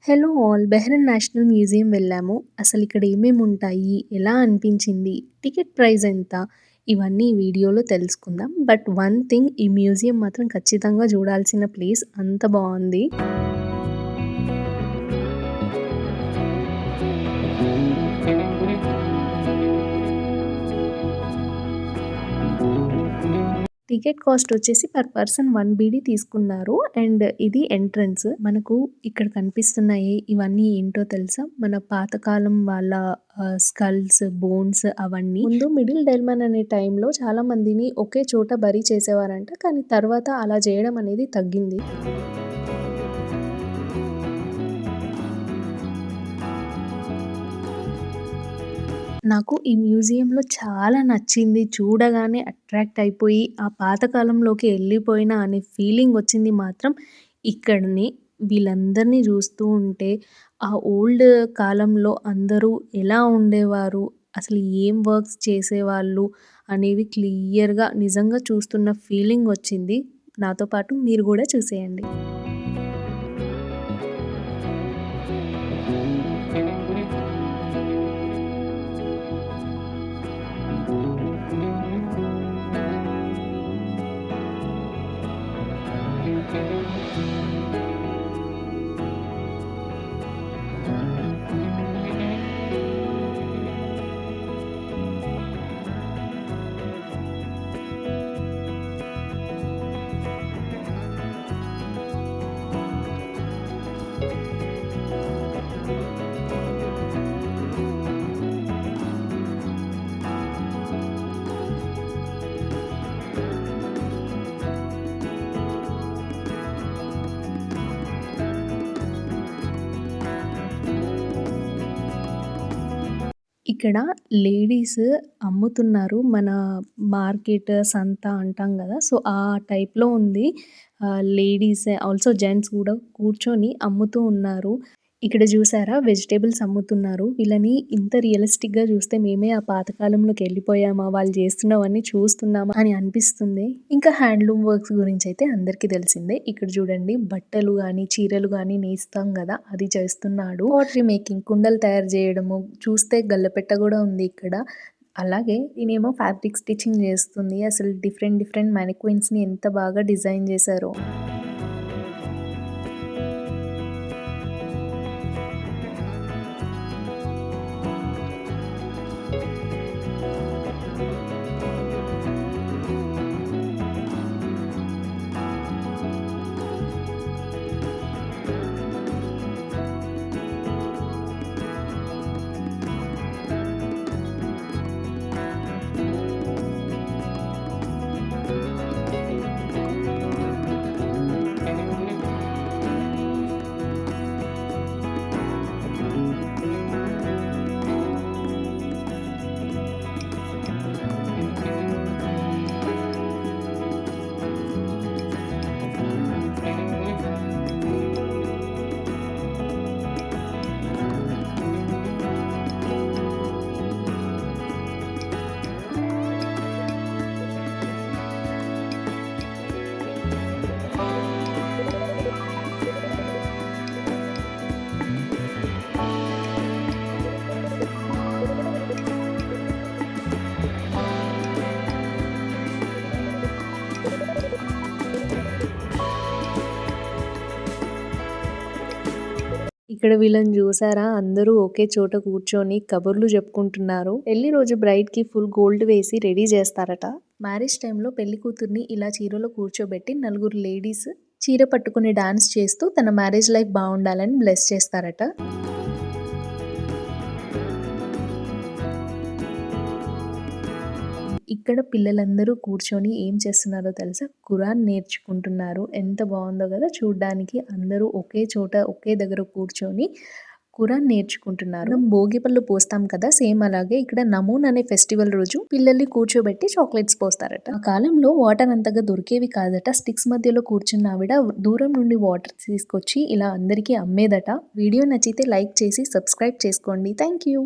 Hello all! Bahrain national museum వెళ్ళాము. అసలిక్కడ ఏమేముంటాయి? ఎలా అనిపించింది? టికెట్ ప్రైస్ ఎంత? ఇవన్నీ ఈ వీడియోలో తెలుసుకుందాం. బట్ వన్ థింగ్, ఈ మ్యూజియం మాత్రం ఖచ్చితంగా చూడాల్సిన ప్లేస్. అంత బావుంది. టికెట్ కాస్ట్ వచ్చేసి పర్ పర్సన్ 1 బీడీ తీసుకున్నారు. అండ్ ఇది ఎంట్రన్స్. మనకు ఇక్కడ కనిపిస్తున్నాయి ఇవన్నీ ఏంటో తెలుసా? మన పాతకాలం వాళ్ళ స్కల్స్, బోన్స్ అవన్నీ. ముందు మిడిల్ డైల్మన్ అనే టైంలో చాలా మందిని ఒకే చోట బరీ చేసేవారంట. కానీ తర్వాత అలా చేయడం అనేది తగ్గింది. నాకు ఈ మ్యూజియంలో చాలా నచ్చింది. చూడగానే అట్రాక్ట్ అయిపోయి, ఆ పాతకాలంలోకి ఎళ్ళిపోయినా అనే ఫీలింగ్ వచ్చింది మాత్రం ఇక్కడనే. వీళ్ళందరినీ చూస్తూ ఉంటే, ఆ ఓల్డ్ కాలంలో అందరూ ఎలా ఉండేవారు, అసలు ఏం వర్క్స్ చేసేవాళ్ళు అనేవి క్లియర్‌గా నిజంగా చూస్తున్న ఫీలింగ్ వచ్చింది. నాతో పాటు మీరు గూడా చూసేయండి. ఇక్కడ లేడీస్ అమ్ముతున్నారు. మన మార్కెట్, సంత అంటాం గదా! సో, ఆ టైప్‌లో ఉంది. లేడీస్ ఆల్సో జెంట్స్ గూడా కూర్చొని అమ్ముతూ ఉన్నారు. ఇక్కడ జూసారా వెజిటబుల్స్ అమ్ముతున్నారు. వీళ్ళని ఇంత రియలిస్టిక్‌గా జూస్తే మేమే ఆ పాతకాలంలోకెళ్ళిపోయామా, వాళ్ళు జేస్తున్నవన్నీ చూస్తున్నామా అని అనిపిస్తుంది. ఇంకా హ్యాండ్లూమ్ వర్క్స్ గురించయితే అందరికీ తెలిసిందే. ఇక్కడ జూడండి బట్టలు గానీ, చీరలు గానీ నేస్తాం గదా! అది చేస్తున్నాడు. పాటరీ మేకింగ్ కుండలు తయారు జేయడము, చూస్తే గల్లపెట్ట గూడా ఉంది ఇక్కడ. అలాగే ఈనేమో ఫ్యాబ్రిక్ స్టిచ్చింగ్ జేస్తుంది. అసలు డిఫరెంట్ డిఫరెంట్ మానిక్విన్స్‌ని ఎంత బాగా డిజైన్ జేశారో. ఇక్కడ వీళ్ళని చూసారా? అందరూ ఒకే చోట కూర్చొని కబుర్లు చెప్పుకుంటున్నారు. పెళ్లి రోజు బ్రైడ్‌కి ఫుల్ గోల్డ్ వేసి రెడీ చేస్తారట. మ్యారేజ్ టైంలో పెళ్లి కూతుర్ని ఇలా చీరలో కూర్చోబెట్టి నలుగురు లేడీస్ చీర పట్టుకుని డాన్స్ చేస్తూ తన మ్యారేజ్ లైఫ్ బావుండాలని బ్లెస్ చేస్తారట. ఇక్కడ పిల్లలందరూ కూర్చొని ఏం చేస్తున్నారో తెలుసా? ఖురాన్ నేర్చుకుంటున్నారు. ఎంత బావుందో గదా! చూడ్డానికి అందరూ ఒకే చోట, ఒకే దగ్గర కూర్చొని ఖురాన్ నేర్చుకుంటున్నారు. మనం భోగిపళ్ళు పోస్తాం కదా! సేమ్ అలాగే ఇక్కడ నమూన్ అనే ఫెస్టివల్ రోజు పిల్లల్ని కూర్చోబెట్టి చాక్లెట్స్ పోస్తారట. ఆ కాలంలో వాటర్ అంతగా దొరికేవి కాదట. స్టిక్స్ మధ్యలో కూర్చున్న ఆవిడ దూరం నుండి వాటర్ తీసుకొచ్చి ఇలా అందరికీ అమ్మేదట. వీడియో నచ్చితే లైక్ చేసి సబ్స్క్రైబ్ చేసుకోండి. Thank you.